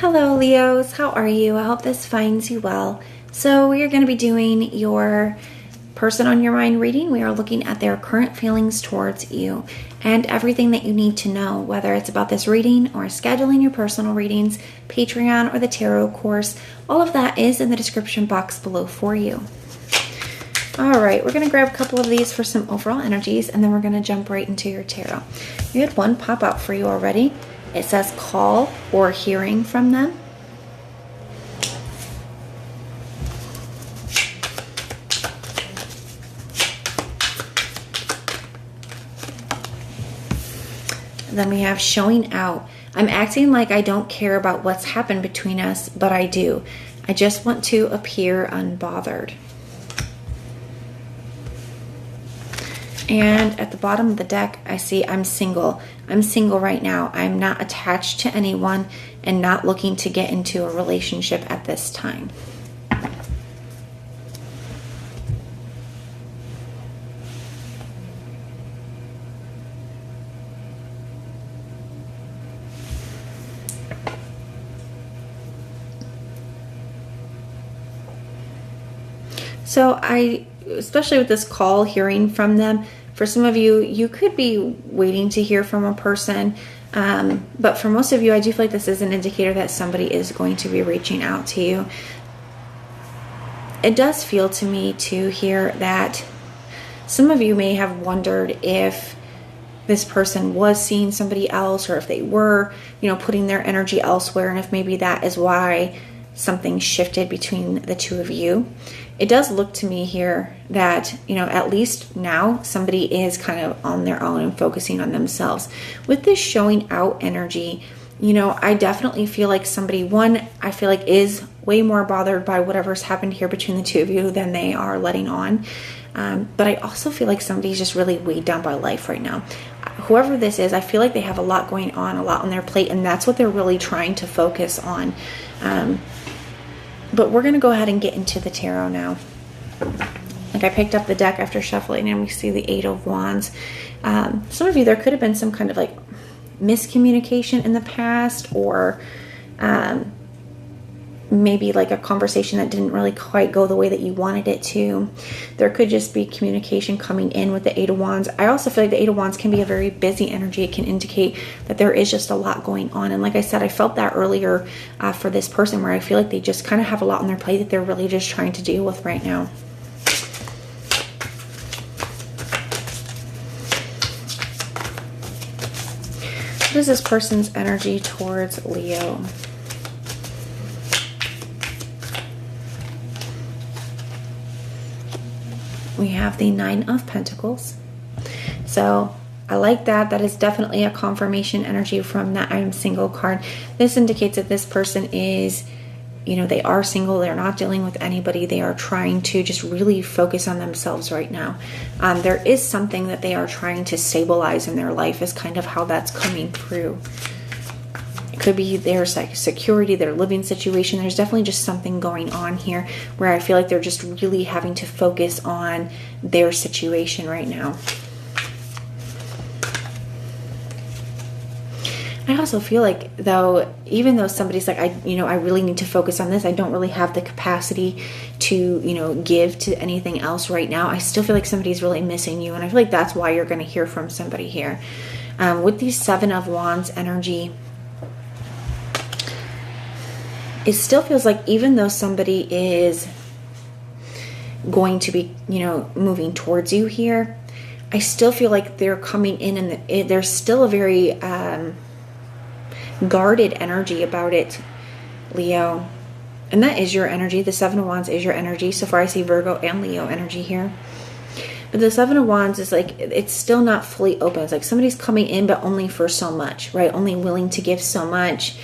Hello Leos, how are you? I hope this finds you well. So we are going to be doing your person on your mind reading. We are looking at their current feelings towards you and everything that you need to know, whether it's about this reading or scheduling your personal readings, Patreon, or the tarot course. All of that is in the description box below for you. All right, we're going to grab a couple of these for some overall energies, and then we're going to jump right into your tarot. We had one pop out for you already. It says call or hearing from them. And then we have showing out. I'm acting like I don't care about what's happened between us, but I do. I just want to appear unbothered. And at the bottom of the deck, I see I'm single. I'm single right now. I'm not attached to anyone and not looking to get into a relationship at this time. So especially with this call, hearing from them, for some of you, you could be waiting to hear from a person. But for most of you, I do feel like this is an indicator that somebody is going to be reaching out to you. It does feel to me to hear that some of you may have wondered if this person was seeing somebody else, or if they were, putting their energy elsewhere, and if maybe that is why something shifted between the two of you. It does look to me here that, at least now somebody is kind of on their own and focusing on themselves. With this showing out energy, I definitely feel like somebody, I feel like is way more bothered by whatever's happened here between the two of you than they are letting on. But I also feel like somebody's just really weighed down by life right now. Whoever this is, I feel like they have a lot going on, a lot on their plate, and that's what they're really trying to focus on. But we're going to go ahead and get into the tarot now. Like, I picked up the deck after shuffling, and we see the Eight of Wands. Some of you, there could have been some kind of like miscommunication in the past, or maybe like a conversation that didn't really quite go the way that you wanted it to. There could just be communication coming in with the Eight of Wands. I also feel like the Eight of Wands can be a very busy energy. It can indicate that there is just a lot going on. And like I said, I felt that earlier for this person, where I feel like they just kind of have a lot on their plate that they're really just trying to deal with right now. What is this person's energy towards Leo? We have the Nine of Pentacles. So I like that. That is definitely a confirmation energy from that I'm single card. This indicates that this person is, they are single. They're not dealing with anybody. They are trying to just really focus on themselves right now. There is something that they are trying to stabilize in their life, is kind of how that's coming through. Could be their security, their living situation. There's definitely just something going on here where I feel like they're just really having to focus on their situation right now. I also feel like, though, even though somebody's like, I really need to focus on this, I don't really have the capacity to, give to anything else right now, I still feel like somebody's really missing you. And I feel like that's why you're going to hear from somebody here. With the Seven of Wands energy, it still feels like even though somebody is going to be, moving towards you here, I still feel like they're coming in and there's still a very guarded energy about it, Leo. And that is your energy. The Seven of Wands is your energy. So far I see Virgo and Leo energy here. But the Seven of Wands is like, it's still not fully open. It's like somebody's coming in, but only for so much, right? Only willing to give so much.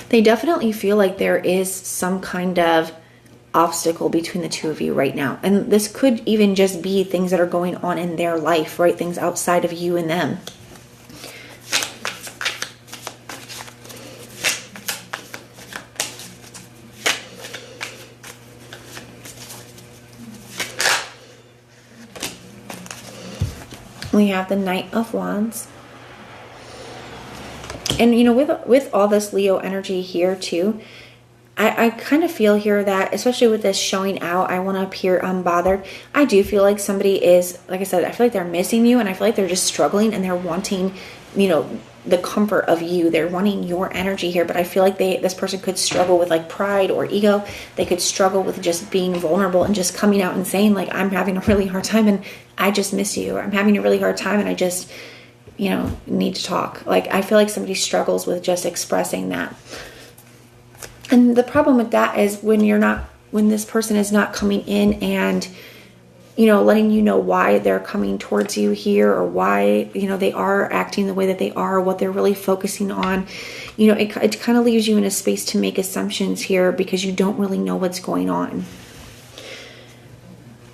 They definitely feel like there is some kind of obstacle between the two of you right now. And this could even just be things that are going on in their life, right? Things outside of you and them. We have the Knight of Wands. And, you know, with all this Leo energy here too, I kind of feel here that, especially with this showing out, I want to appear unbothered. I do feel like somebody is, like I said, I feel like they're missing you, and I feel like they're just struggling, and they're wanting, you know, the comfort of you. They're wanting your energy here, but I feel like this person could struggle with like pride or ego. They could struggle with just being vulnerable and just coming out and saying like, I'm having a really hard time and I just miss you, or I'm having a really hard time and I just, you know, need to talk. Like, I feel like somebody struggles with just expressing that. And the problem with that is when this person is not coming in and, you know, letting you know why they're coming towards you here, or why, you know, they are acting the way that they are, what they're really focusing on. You know, it kind of leaves you in a space to make assumptions here because you don't really know what's going on.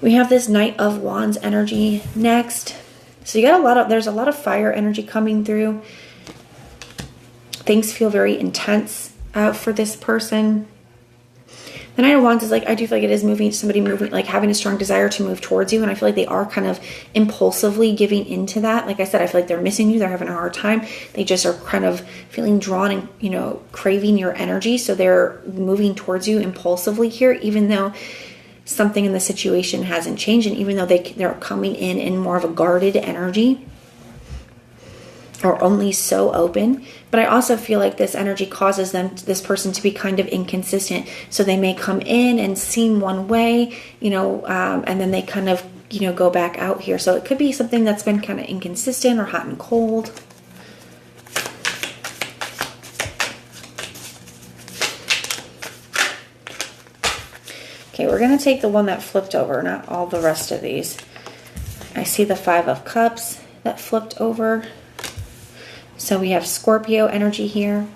We have this Knight of Wands energy next. So you got there's a lot of fire energy coming through. Things feel very intense for this person. The Knight of Wands is like, I do feel like it is somebody moving, like having a strong desire to move towards you. And I feel like they are kind of impulsively giving into that. Like I said, I feel like they're missing you. They're having a hard time. They just are kind of feeling drawn and, you know, craving your energy. So they're moving towards you impulsively here, even though something in the situation hasn't changed. And even though they're coming in more of a guarded energy, or only so open. But I also feel like this energy causes this person to be kind of inconsistent. So they may come in and seem one way, you know, and then they kind of, you know, go back out here. So it could be something that's been kind of inconsistent or hot and cold. Okay, we're going to take the one that flipped over, not all the rest of these. I see the Five of Cups that flipped over. So we have Scorpio energy here.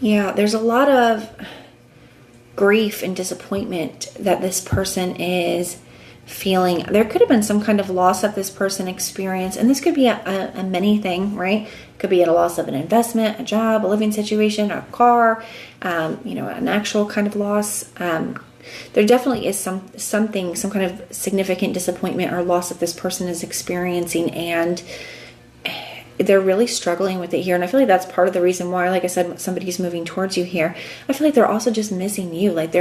Yeah, there's a lot of grief and disappointment that this person is feeling. There could have been some kind of loss that this person experienced, and this could be a many thing, right? Could be a loss of an investment, a job, a living situation, a car, you know, an actual kind of loss. There definitely is some kind of significant disappointment or loss that this person is experiencing, and they're really struggling with it here. And I feel like that's part of the reason why, like I said, somebody's moving towards you here. I feel like they're also just missing you. Like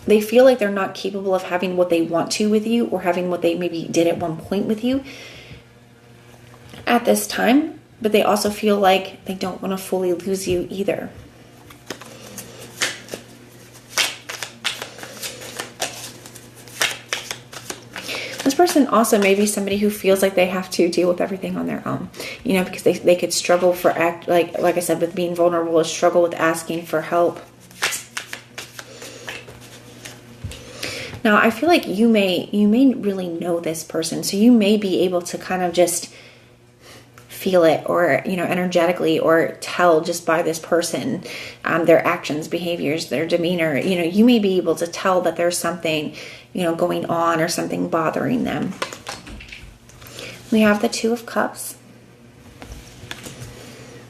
they feel like they're not capable of having what they want to with you, or having what they maybe did at one point with you at this time, but they also feel like they don't want to fully lose you either. This person also may be somebody who feels like they have to deal with everything on their own, you know, because they could struggle for like I said, with being vulnerable, or struggle with asking for help. Now, I feel like you may really know this person, so you may be able to kind of just feel it, or, you know, energetically, or tell just by this person, their actions, behaviors, their demeanor. You know, you may be able to tell that there's something, you know, going on, or something bothering them. We have the Two of Cups.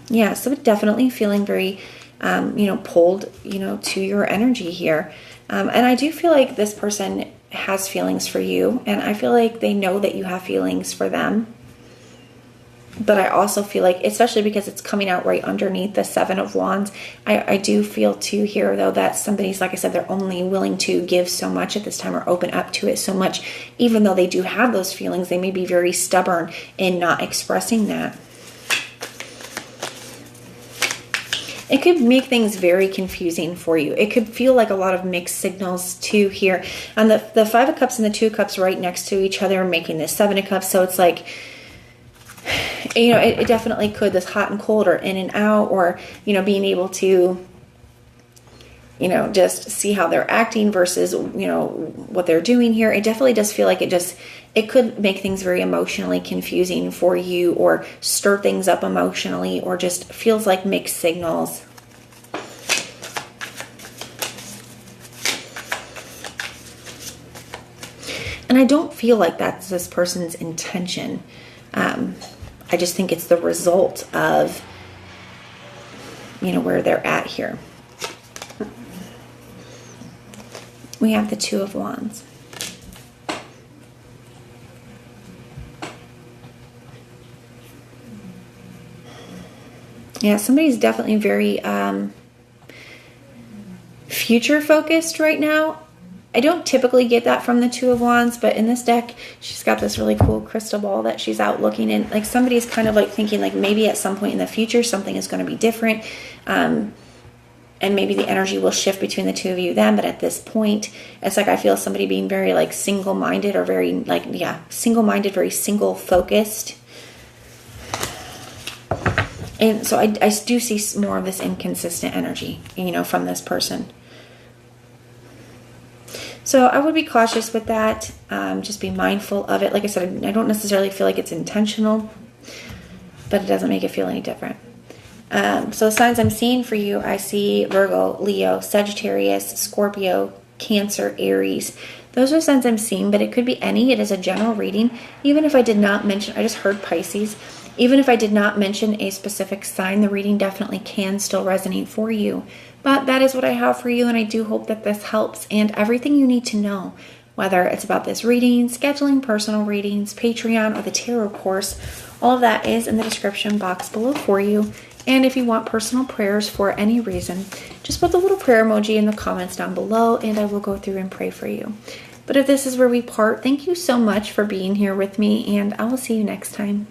Yeah, so definitely feeling very, you know, pulled, you know, to your energy here. And I do feel like this person has feelings for you, and I feel like they know that you have feelings for them. But I also feel like, especially because it's coming out right underneath the Seven of Wands, I do feel too here, though, that somebody's, like I said, they're only willing to give so much at this time, or open up to it so much. Even though they do have those feelings, they may be very stubborn in not expressing that. It could make things very confusing for you. It could feel like a lot of mixed signals too here. And the Five of Cups and the Two of Cups right next to each other, making this Seven of Cups. So it's like, you know, it definitely could, this hot and cold, or in and out, or, you know, being able to, you know, just see how they're acting versus, you know, what they're doing here. It definitely does feel like it could make things very emotionally confusing for you, or stir things up emotionally, or just feels like mixed signals. And I don't feel like that's this person's intention. I just think it's the result of where they're at here. We have the Two of Wands. Yeah, somebody's definitely very future focused right now. I don't typically get that from the Two of Wands, but in this deck, she's got this really cool crystal ball that she's out looking in. Like somebody's kind of like thinking like maybe at some point in the future, something is going to be different. And maybe the energy will shift between the two of you then. But at this point, it's like I feel somebody being very like single-minded or very like, yeah, single-minded, very single-focused. And so I do see more of this inconsistent energy, from this person. So I would be cautious with that. Just be mindful of it. Like I said, I don't necessarily feel like it's intentional, but it doesn't make it feel any different. So the signs I'm seeing for you, I see Virgo, Leo, Sagittarius, Scorpio, Cancer, Aries. Those are signs I'm seeing, but it could be any. It is a general reading. Even if I did not mention, I just heard Pisces. Even if I did not mention a specific sign, the reading definitely can still resonate for you. But that is what I have for you, and I do hope that this helps. And everything you need to know, whether it's about this reading, scheduling personal readings, Patreon, or the tarot course, all of that is in the description box below for you. And if you want personal prayers for any reason, just put the little prayer emoji in the comments down below, and I will go through and pray for you. But if this is where we part, thank you so much for being here with me, and I will see you next time.